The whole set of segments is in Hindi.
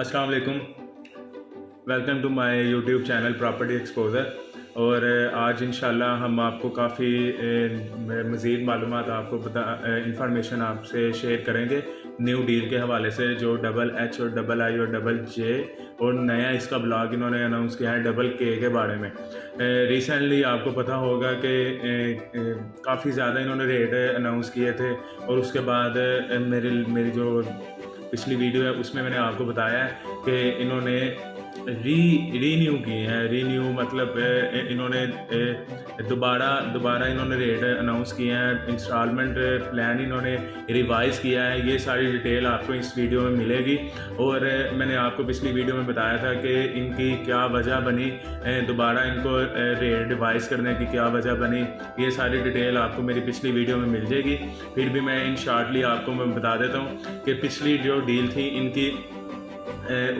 अस्सलाम वालेकुम। Welcome to my YouTube channel property exposure. और आज इंशाल्लाह हम आपको काफ़ी मज़ीद मालूमात आपको इंफॉर्मेशन आपसे शेयर करेंगे न्यू डील के हवाले से, जो डबल एच और डबल आई और डबल जे और नया इसका ब्लॉग इन्होंने अनाउंस किया है डबल के बारे में। रिसेंटली आपको पता होगा कि काफ़ी ज़्यादा इन्होंने रेट अनाउंस किए थे, और उसके बाद मेरी जो पिछली वीडियो है उसमें मैंने आपको बताया है कि इन्होंने रीन्यू किए हैं। रीन्यू मतलब इन्होंने दोबारा इन्होंने रेट अनाउंस किए हैं, इंस्टॉलमेंट प्लान इन्होंने रिवाइज़ किया है। ये सारी डिटेल आपको इस वीडियो में मिलेगी। और मैंने आपको पिछली वीडियो में बताया था कि इनकी क्या वजह बनी, दोबारा इनको रेट रिवाइज़ करने की क्या वजह बनी। ये सारी डिटेल आपको मेरी पिछली वीडियो में मिल जाएगी। फिर भी मैं इन शॉर्टली आपको मैं बता देता हूँ कि पिछली जो डील थी इनकी,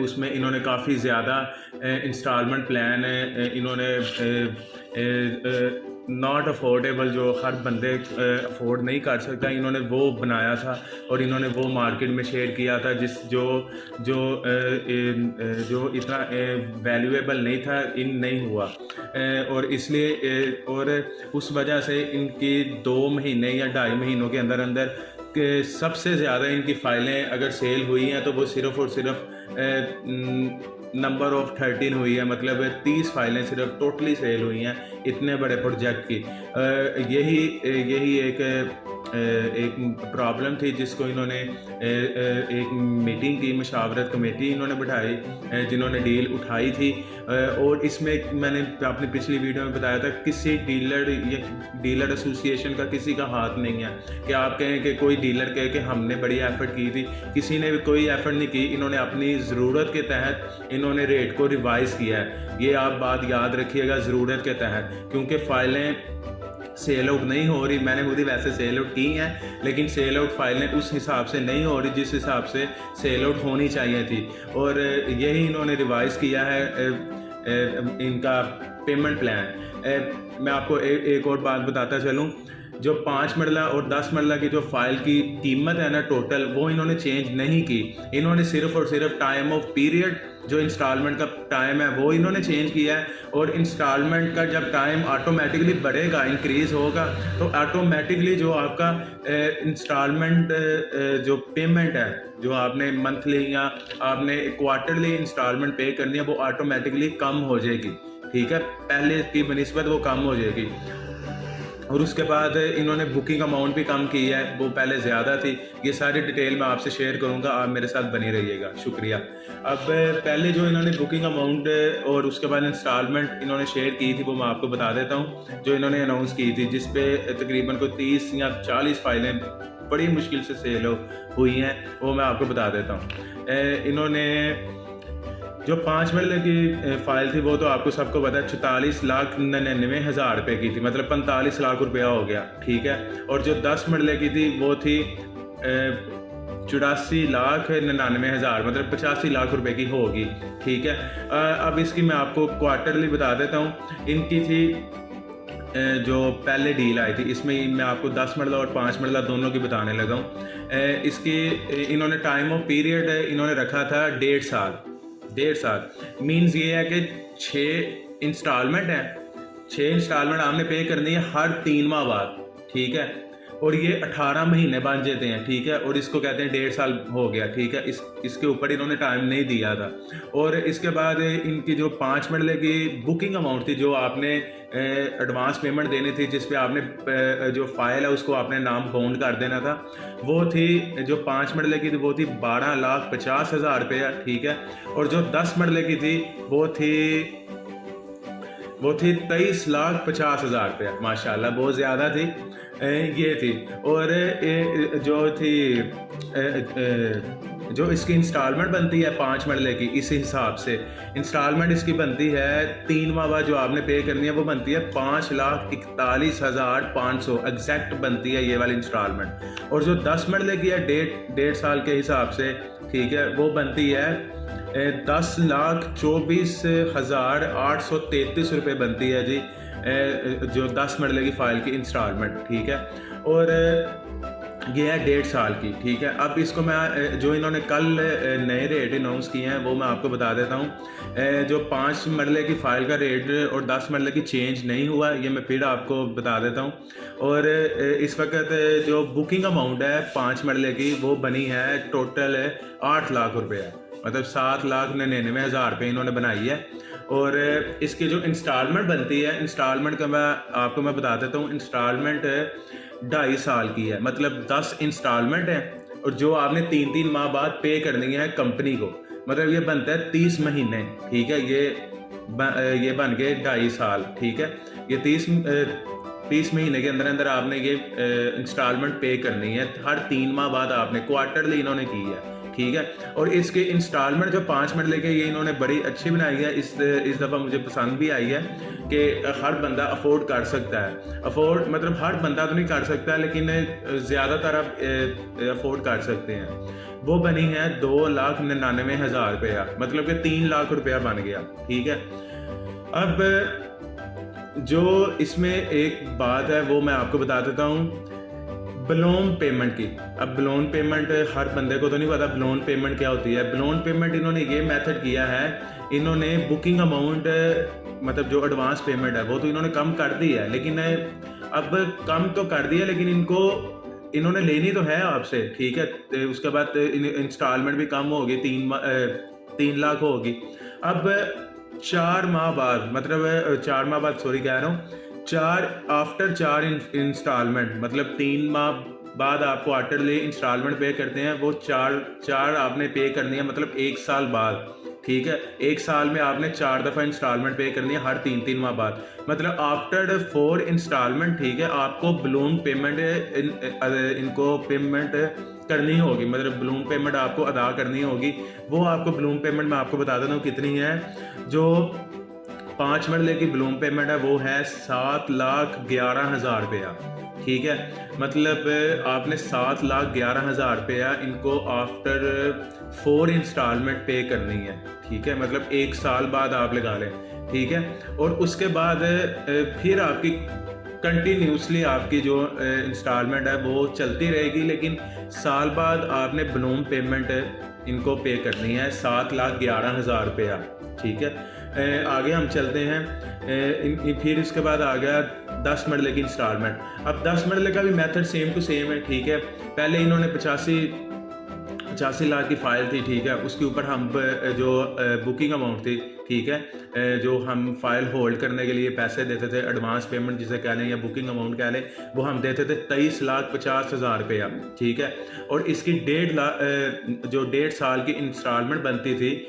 उसमें इन्होंने काफ़ी ज़्यादा इंस्टॉलमेंट प्लान इन्होंने नॉट अफोर्डेबल, जो हर बंदे अफोर्ड नहीं कर सकता, इन्होंने वो बनाया था और इन्होंने वो मार्केट में शेयर किया था जो इतना वैल्यूएबल नहीं था, इन नहीं हुआ। और इसलिए और उस वजह से इनकी 2 महीने या 2.5 महीनों के अंदर अंदर कि सबसे ज़्यादा इनकी फ़ाइलें अगर सेल हुई हैं तो वो सिर्फ़ और सिर्फ नंबर ऑफ़ 13 हुई है, मतलब 30 फ़ाइलें सिर्फ टोटली सेल हुई हैं इतने बड़े प्रोजेक्ट की। यही एक प्रॉब्लम थी जिसको इन्होंने एक मीटिंग की, मशावरत कमेटी इन्होंने बिठाई जिन्होंने डील उठाई थी। और इसमें मैंने अपनी पिछली वीडियो में बताया था किसी डीलर या डीलर एसोसिएशन का किसी का हाथ नहीं है कि आप कहें कि कोई डीलर कहे कि हमने बड़ी एफ़र्ट की थी। किसी ने भी कोई एफ़र्ट नहीं की। इन्होंने अपनी ज़रूरत के तहत इन्होंने रेट को रिवाइज़ किया है। ये आप बात याद रखिएगा, ज़रूरत के तहत, क्योंकि फ़ाइलें सेल आउट नहीं हो रही। मैंने खुद ही वैसे सेल आउट की हैं, लेकिन सेल आउट फाइलें उस हिसाब से नहीं हो रही जिस हिसाब से सेल आउट होनी चाहिए थी। और यही इन्होंने रिवाइज़ किया है इनका पेमेंट प्लान। मैं आपको एक और बात बताता चलूँ, जो 5 मरला और 10 मरला की जो फ़ाइल की कीमत है ना टोटल, वो इन्होंने चेंज नहीं की। इन्होंने सिर्फ़ और सिर्फ टाइम ऑफ पीरियड, जो इंस्टॉलमेंट का टाइम है वो इन्होंने चेंज किया है। और इंस्टॉलमेंट का जब टाइम ऑटोमेटिकली बढ़ेगा, इंक्रीज़ होगा, तो ऑटोमेटिकली जो आपका इंस्टॉलमेंट जो पेमेंट है, जो आपने मंथली या आपने क्वार्टरली इंस्टॉलमेंट पे करनी है, वो ऑटोमेटिकली कम हो जाएगी। ठीक है, पहले की बनिस्बत वो कम हो जाएगी। और उसके बाद इन्होंने बुकिंग अमाउंट भी कम की है, वो पहले ज़्यादा थी। ये सारी डिटेल मैं आपसे शेयर करूँगा, आप मेरे साथ बने रहिएगा। शुक्रिया। अब पहले जो इन्होंने बुकिंग अमाउंट और उसके बाद इंस्टॉलमेंट इन्होंने शेयर की थी, वो मैं आपको बता देता हूँ, जो इन्होंने अनाउंस की थी, जिस पे तकरीबन कोई 30 या 40 फाइलें बड़ी मुश्किल से सेल हुई हैं, वो मैं आपको बता देता हूँ। इन्होंने जो 5 मरले की फ़ाइल थी वो तो आपको सबको पता है 44,99,000 रुपये की थी, मतलब 45 लाख रुपया हो गया। ठीक है। और जो 10 मरले की थी वो थी 84,99,000, मतलब 85 लाख रुपए की होगी। ठीक है। अब इसकी मैं आपको क्वार्टरली बता देता हूँ। इनकी थी जो पहले डील आई थी, इसमें मैं आपको 10 मरला और 5 मरला दोनों की बताने लगा हूँ। इसकी इन्होंने टाइम ऑफ पीरियड इन्होंने रखा था 1.5 साल। मीन्स ये है कि 6 इंस्टॉलमेंट हैं, 6 इंस्टॉलमेंट आपने पे करनी है हर 3 माह बाद। ठीक है। और ये 18 महीने बन जाते हैं। ठीक है। और इसको कहते हैं 1.5 साल हो गया। ठीक है। इसके ऊपर इन्होंने टाइम नहीं दिया था। और इसके बाद इनकी जो 5 मरले की बुकिंग अमाउंट थी, जो आपने एडवांस पेमेंट देनी थी, जिस पे आपने जो फाइल है उसको आपने नाम बाउंड कर देना था, वो थी जो 5 मरले की थी वो थी 12,50,000 रुपया। ठीक है। और जो 10 मरले की थी वो थी 23,50,000 रुपया। माशाल्लाह, बहुत ज़्यादा थी। ये थी। और जो थी जो इसकी इंस्टॉलमेंट बनती है 5 मरले की, इस हिसाब से इंस्टॉलमेंट इसकी बनती है 3 माह बाद जो आपने पे करनी है, वो बनती है 5,41,500 एग्जैक्ट बनती है ये वाली इंस्टॉलमेंट। और जो 10 मरले की है 1.5 साल के हिसाब से, ठीक है, वो बनती है 10,24,833 रुपये बनती है जी, जो 10 मरले की फ़ाइल की इंस्टॉलमेंट। ठीक है। और ये है 1.5 साल की, ठीक है। अब इसको मैं जो इन्होंने कल नए रेट अनाउंस किए हैं वो मैं आपको बता देता हूँ। जो 5 मरले की फ़ाइल का रेट और 10 मरले की चेंज नहीं हुआ, ये मैं फिर आपको बता देता हूँ। और इस वक्त जो बुकिंग अमाउंट है 5 मरले की वो बनी है टोटल 8 लाख रुपये, मतलब 7,99,000 रुपये इन्होंने बनाई है। और इसकी जो इंस्टॉलमेंट बनती है, इंस्टॉलमेंट का मैं बता देता हूँ। इंस्टॉलमेंट 2.5 साल की है, मतलब 10 इंस्टॉलमेंट है, और जो आपने 3-3 माह बाद पे करनी है कंपनी को, मतलब ये बनता है 30 महीने, ठीक है। ये बन गए 2.5 साल, ठीक है। ये 30 महीने के अंदर अंदर आपने ये इंस्टॉलमेंट पे करनी है। हर 3 माह बाद आपने क्वार्टरली इन्होंने की है, ठीक है। और इसके इंस्टॉलमेंट जो 5 मिनट लेके ये इन्होंने बड़ी अच्छी बनाई है। इस दफ़ा मुझे पसंद भी आई है कि हर बंदा अफोर्ड कर सकता है। अफोर्ड मतलब हर बंदा तो नहीं कर सकता, लेकिन ज़्यादातर आप अफोर्ड कर सकते हैं। वो बनी है 2,99,000 रुपया, मतलब कि 3 लाख रुपया बन गया, ठीक है। अब जो इसमें एक बात है वो मैं आपको बता देता हूँ, बलोन पेमेंट की। अब बलोन पेमेंट हर बंदे को तो नहीं पता बलोन पेमेंट क्या होती है। बलोन पेमेंट इन्होंने ये मेथड किया है, इन्होंने बुकिंग अमाउंट मतलब जो एडवांस पेमेंट है वो तो इन्होंने कम कर दी है, लेकिन अब कम तो कर दिया, लेकिन इन्होंने लेनी तो है आपसे, ठीक है। तो उसके बाद इंस्टॉलमेंट भी कम होगी, 3 लाख होगी। अब 4 माह बाद, मतलब 4 माह बाद, सॉरी कह रहा हूँ, आफ्टर 4 इंस्टॉलमेंट, मतलब 3 माह बाद आप क्वार्टरली इंस्टॉलमेंट पे करते हैं, वो चार आपने पे करनी है, मतलब 1 साल बाद, ठीक है। 1 साल में आपने 4 दफ़ा इंस्टॉलमेंट पे करनी है, हर 3-3 माह बाद, मतलब आफ्टर 4 इंस्टॉलमेंट, ठीक है। आपको बलून पेमेंट इनको पेमेंट करनी होगी, मतलब बलून पेमेंट आपको अदा करनी होगी। वो आपको बलून पेमेंट मैं आपको बता देता हूँ कितनी है। जो 5 मरले की बलून पेमेंट है वो है 7,11,000 रुपया, ठीक है। मतलब आपने 7,11,000 रुपया इनको आफ्टर 4 इंस्टॉलमेंट पे करनी है, ठीक है। मतलब 1 साल बाद आप लगा लें, ठीक है। और उसके बाद फिर आपकी कंटिन्यूसली आपकी जो इंस्टॉलमेंट है वो चलती रहेगी, लेकिन साल बाद आपने बलून पेमेंट इनको पे करनी है 7,11,000 रुपया, ठीक है। आगे हम चलते हैं। फिर इसके बाद आ गया 10 मरले की इंस्टॉलमेंट। अब 10 मरले का भी मेथड सेम टू सेम है, ठीक है। पहले इन्होंने 85 लाख की फ़ाइल थी, ठीक है। उसके ऊपर हम जो बुकिंग अमाउंट थी, ठीक है, जो हम फ़ाइल होल्ड करने के लिए पैसे देते थे, एडवांस पेमेंट जिसे कह लें या बुकिंग अमाउंट कह लें, वो हम देते थे 23,50,000 रुपया, ठीक है। और इसकी 1.5 साल की इंस्टॉलमेंट बनती थी,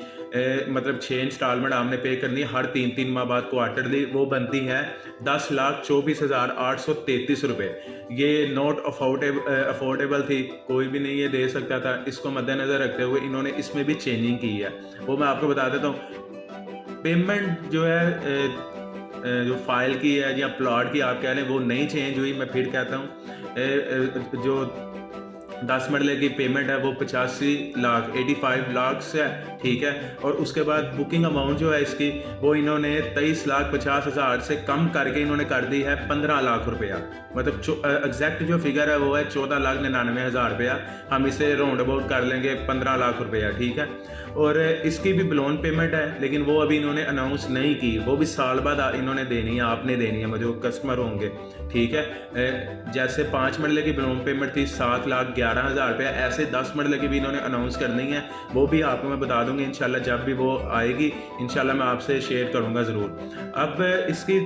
मतलब 6 इंस्टॉलमेंट आपने पे करनी है हर 3-3 माह बाद क्वार्टरली, वो बनती है 10,24,833 रुपये। ये नॉट अफोर्डेबल थी, कोई भी नहीं ये दे सकता था। इसको मद्देनज़र रखते हुए इन्होंने इसमें भी चेंजिंग की है, वो मैं आपको बता देता हूँ। पेमेंट जो है जो फाइल की है या प्लॉट की आप कह लें, वो नहीं चेंज हुई। मैं फिर कहता हूँ, जो 10 मरले की पेमेंट है वो 85 लाख से है, ठीक है। और उसके बाद बुकिंग अमाउंट जो है इसकी, वो इन्होंने 23,50,000 से कम करके इन्होंने कर दी है 15 लाख रुपया। मतलब एग्जैक्ट जो फिगर है वो है 14,99,000 रुपया। हम इसे राउंड अबाउट कर लेंगे 15 लाख रुपया, ठीक है। और इसकी भी बलोन पेमेंट है, लेकिन वो अभी इन्होंने अनाउंस नहीं की, वो भी साल बाद इन्होंने देनी है, आपने देनी है, जो कस्टमर होंगे, ठीक है। जैसे 5 मरले की बलोन पेमेंट थी 7,11,000 रुपया, ऐसे 10 मरले की भी इन्होंने अनाउंस करनी है। वो भी आपको मैं बता दूंगी इंशाल्लाह, जब भी वो आएगी इंशाल्लाह मैं आपसे शेयर करूंगा ज़रूर। अब इसकी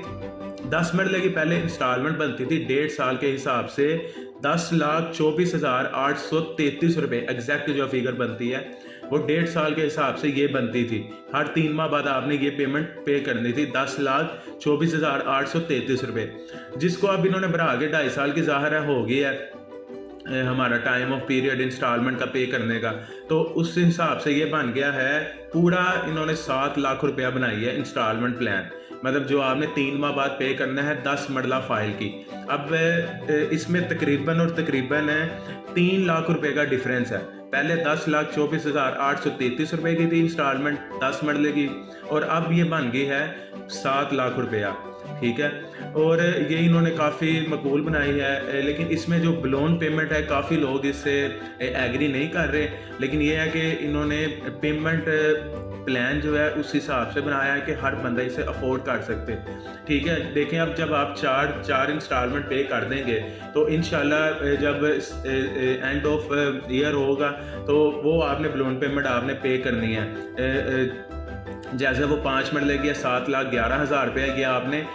10 मरले की पहले इंस्टॉलमेंट बनती थी 1.5 साल के हिसाब से 10,24,833 रुपये, एग्जैक्ट जो फिगर बनती है वो 1.5 साल के हिसाब से ये बनती थी। हर 3 माह बाद आपने ये पेमेंट पे करनी थी 10,24,833 रुपये, जिसको अब इन्होंने बढ़ा के 2.5 साल की ज़ाहिर है हो गई है हमारा टाइम ऑफ पीरियड इंस्टॉलमेंट का पे करने का। तो उस हिसाब से ये बन गया है पूरा, इन्होंने 7 लाख रुपया बनाई है इंस्टॉलमेंट प्लान। मतलब जो आपने 3 माह बाद पे करना है 10 मरला फ़ाइल की। अब इसमें तकरीबन 3 लाख रुपए का डिफरेंस है। पहले 10,24,833 रुपए की थी इंस्टॉलमेंट 10 मरले की, और अब ये बन गई है 7 लाख रुपया, ठीक है। और ये इन्होंने काफ़ी मकबूल बनाई है, लेकिन इसमें जो बलोन पेमेंट है काफ़ी लोग इससे एग्री नहीं कर रहे, लेकिन ये है कि इन्होंने पेमेंट प्लान जो है उस हिसाब से बनाया है कि हर बंदा इसे अफोर्ड कर सकते, ठीक है। देखें, अब जब आप चार इंस्टॉलमेंट पे कर देंगे तो इंशाल्लाह जब एंड ऑफ ईयर होगा तो वो आपने बलोन पेमेंट आपने पे करनी है। जैसे वो 5 मरले की 7,11,000 रुपये की आपने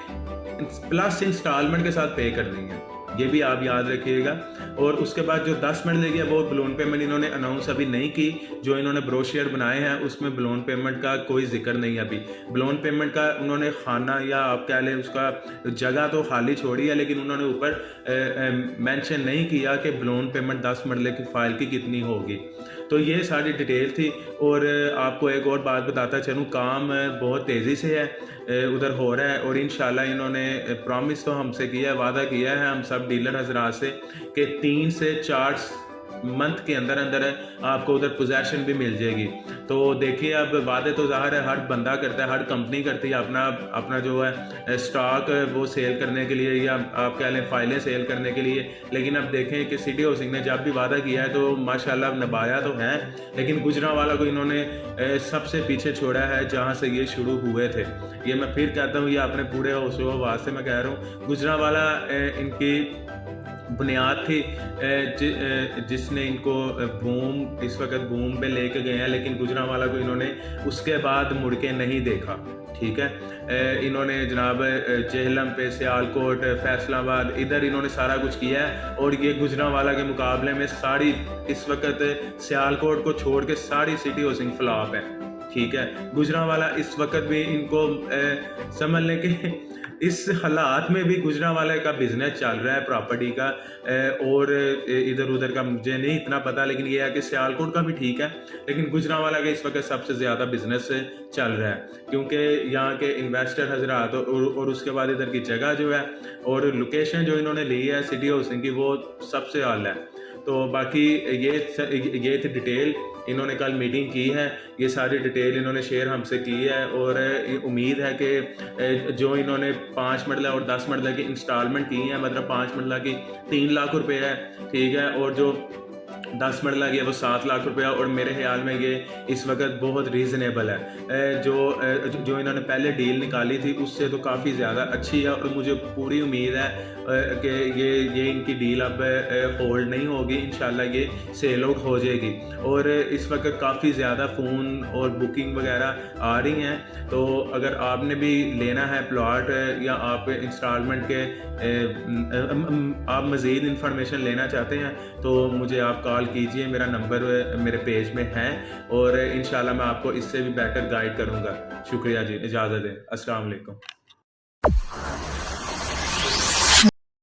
प्लस इंस्टॉलमेंट के साथ पे करनी है, ये भी आप याद रखिएगा। और उसके बाद जो 10 मिनट लेगी वो बलोन पेमेंट इन्होंने अनाउंस अभी नहीं की। जो इन्होंने ब्रोशियर बनाए हैं उसमें बलोन पेमेंट का कोई जिक्र नहीं है अभी। बलोन पेमेंट का उन्होंने खाना या आप कह लें उसका जगह तो खाली छोड़ी है, लेकिन उन्होंने ऊपर मेंशन नहीं किया कि बलोन पेमेंट 10 मरले की फ़ाइल की कितनी होगी। तो ये सारी डिटेल थी। और आपको एक और बात बताता चलूँ, काम बहुत तेज़ी से है उधर हो रहा है, और इंशाल्लाह इन्होंने प्रॉमिस तो हमसे किया है, वादा किया है हम सब डीलर हजरात से कि 3 से 4 मंथ के अंदर अंदर आपको उधर पोजेशन भी मिल जाएगी। तो देखिए, अब वादे तो ज़ाहिर है हर बंदा करता है, हर कंपनी करती है अपना जो है स्टॉक वो सेल करने के लिए, या आप कह लें फ़ाइलें सेल करने के लिए। लेकिन अब देखें कि सिटी हाउसिंग ने जब भी वादा किया है तो माशाल्लाह निभाया तो है, लेकिन गुजरांवाला को इन्होंने सबसे पीछे छोड़ा है जहाँ से ये शुरू हुए थे। ये मैं फिर कहता हूँ, ये अपने पूरे हौसले आवाज़ से मैं कह रहा हूँ, गुजरांवाला इनकी बुनियाद थी जिसने इनको इस वक्त बूम पे लेके गए हैं, लेकिन गुजरांवाला को इन्होंने उसके बाद मुड़ के नहीं देखा, ठीक है। इन्होंने जनाब जेहलम पे, सियालकोट, फैसलाबाद, इधर इन्होंने सारा कुछ किया है, और ये गुजरांवाला के मुकाबले में सारी इस वक्त सियालकोट को छोड़ के सारी सिटी हाउसिंग फ्लॉप है, ठीक है। गुजरांवाला इस वक्त भी इनको समझ लें कि इस हालात में भी गुजरांवाला का बिज़नेस चल रहा है प्रॉपर्टी का, और इधर उधर का मुझे नहीं इतना पता, लेकिन ये है कि सियालकोट का भी ठीक है, लेकिन गुजरांवाला का इस वक्त सबसे ज़्यादा बिज़नेस चल रहा है, क्योंकि यहाँ के इन्वेस्टर हजरात और उसके बाद इधर की जगह जो है और लोकेशन जो इन्होंने ली है सिटी हाउसिंग की, वो सबसे आला है। तो बाकी ये थी डिटेल, इन्होंने कल मीटिंग की है, ये सारी डिटेल इन्होंने शेयर हमसे की है, और उम्मीद है कि जो इन्होंने 5 मरला और 10 मरला की इंस्टॉलमेंट की है, मतलब 5 मरला की 3 लाख रुपए है, ठीक है, और जो 10 मरला की है वो 7 लाख रुपया, और मेरे ख्याल में ये इस वक्त बहुत रीज़नेबल है। जो इन्होंने पहले डील निकाली थी उससे तो काफ़ी ज़्यादा अच्छी है, और मुझे पूरी उम्मीद है कि ये इनकी डील अब होल्ड नहीं होगी, इंशाल्लाह ये सेल आउट हो जाएगी। और इस वक्त काफ़ी ज़्यादा फ़ोन और बुकिंग वगैरह आ रही हैं, तो अगर आपने भी लेना है प्लॉट या आप इंस्टॉलमेंट के आप मज़ीद इंफॉर्मेशन लेना चाहते हैं तो मुझे आप कॉल कीजिए, मेरा नंबर मेरे पेज में है, और इंशाल्लाह मैं आपको इससे भी बेटर गाइड करूँगा। शुक्रिया जी, इजाज़त दें, अस्सलाम वालेकुम।